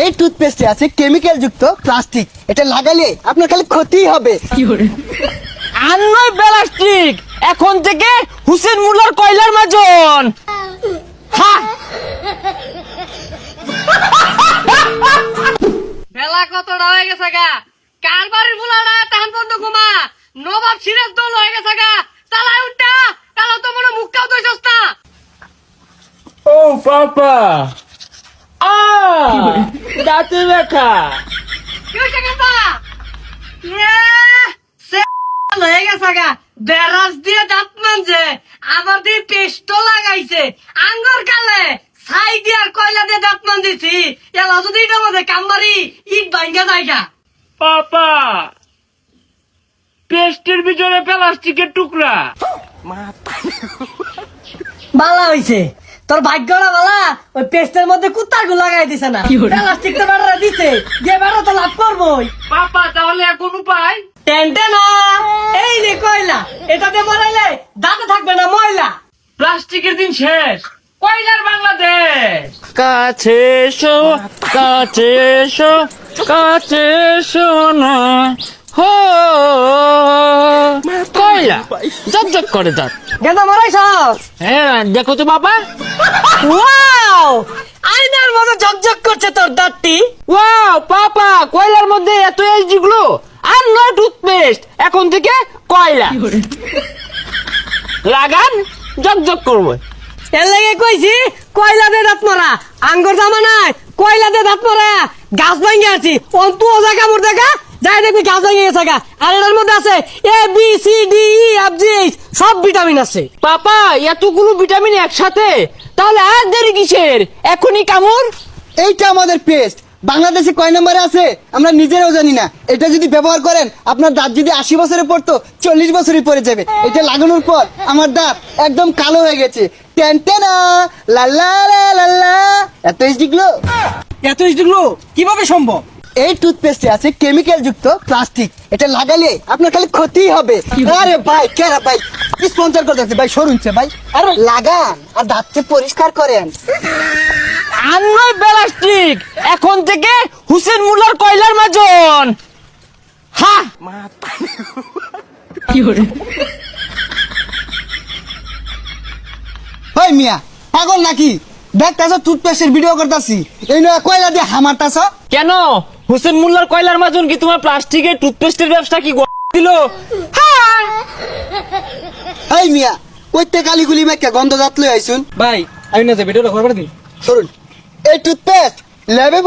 এই টুথপেস্টে আছে কেমিক্যাল যুক্ত প্লাস্টিক, এটা লাগালে আপনার খালি ক্ষতি হবে। আর নয় প্লাস্টিক, এখন থেকে হুসেন মুল্লার কয়লার মাজন। হ্যাঁ, বেলা কতটা হয়ে গেছে গা, কার বাড়ির ফুলাটা টান বন্ধ ঘুমা, নবাব সিরাজ দল হয়ে গেছে গা, চালাই উঠটা, কালো তো মনে মুখটাও তো সস্তা। ও পাপা, দাঁতে ব্যথা। কি হয়েছে কেপা? হয়ে গেছে গা, বেরাস দিয়ে দাঁত মানছে, আবার দিয়ে পেস্টও লাগাইছে, আঙ্গুর কালে ছাই দিয়ে আর কয়লা দিয়ে দাঁত মান দিছি, এলা যদি এটা মধ্যে কামবারি ইট ভাঙ্গা জায়গা। পাপা, পেস্টের ভিতরে প্লাস্টিকের টুকরা। বালা হইছে, তোর ভাগ্যটা বালা, ওই পেস্টের মধ্যে কুত্তার গু লাগাই দিছে না, প্লাস্টিক তো বেড়া দিছে, যে বেড়া তো লাভ করবোই। পাপা, তাহলে এখন উপায়? টেনটে না, এই রে কয়লা, এটাতে মরাইলে দাঁতে থাকবে না ময়লা। প্লাস্টিকের দিন শেষ, কয়লার বাংলাদেশ। কাছে এসো, কাছে এসো, কাছে এসো না, হো কয়লা ঝকঝক করে দাঁত। গেন্দা মরাইছ? হ্যাঁ, দেখো তো বাবা। ওয়াও, আয়নার মতো ঝকঝক করছে তোর দাঁতটি। ওয়াও পাপা, কয়লার মধ্যে এত এইচডি গ্লো, আর নয় টুথপেস্ট, এখন থেকে কয়লা লাগান, ঝকঝক করবো। এর লাগে কইছি কয়লা দিয়ে দাঁত মারা, আঙ্গুর জামা নাই, কয়লা দিয়ে দাঁত মারা, গাছ ভাঙ্গে আছি, অন্তু ও জায়গা মোর দেখা যাই দেখবি গাছ ভাঙ্গে গেছে গা। আর এটার মধ্যে আছে A B C D E F G H, সব ভিটামিন আছে। পাপা, এতগুলো ভিটামিন একসাথে, তাহলে আর দেরি কিসের, এখনই কামড়। এইটা আমাদের পেস্ট, বাংলাদেশে কয় নম্বরে আছে আমরা নিজেরাও জানি না। এটা যদি ব্যবহার করেন, আপনার দাঁত যদি 80 বছরে পড়তো 40 বছরই পড়ে যাবে। এটা লাগানোর পর আমার দাঁত একদম কালো হয়ে গেছে। টেনটেনা লা লা লা লা লা। এত এইচডিগুলো, এত এইচডিগুলো কিভাবে সম্ভব? এই টুথপেস্টে আছে কেমিক্যাল যুক্ত প্লাস্টিক, এটা লাগালে আপনার খালি ক্ষতি হবে। আরে ভাই, কেরা ভাই স্পন্সর করতেছে ভাই, সরুনছে ভাই, আরে লাগান আর দাঁতকে পরিষ্কার করেন। আর নয় প্লাস্টিক, এখন থেকে হুসেন মুল্লার কয়লার মাজন। হ্যাঁ, ভাই মিয়া পাগল নাকি? দেখতেছ টুথপেস্টের ভিডিও করতেছি, এই নয় কয়লা দিয়ে হামারতাছ। কেন হুসেন মুল্লার কয়লার মাজন কি তোমার প্লাস্টিকের টুথপেস্টের ব্যবসা কি দিল? এই মিয়া কইতে কালিগুলি মেকে গন্ধ জাত লই আইছুন। ভাই আমি না যে ভিডিওটা করবার দিই। সরুন, এই টুথপেস্ট ল্যাবে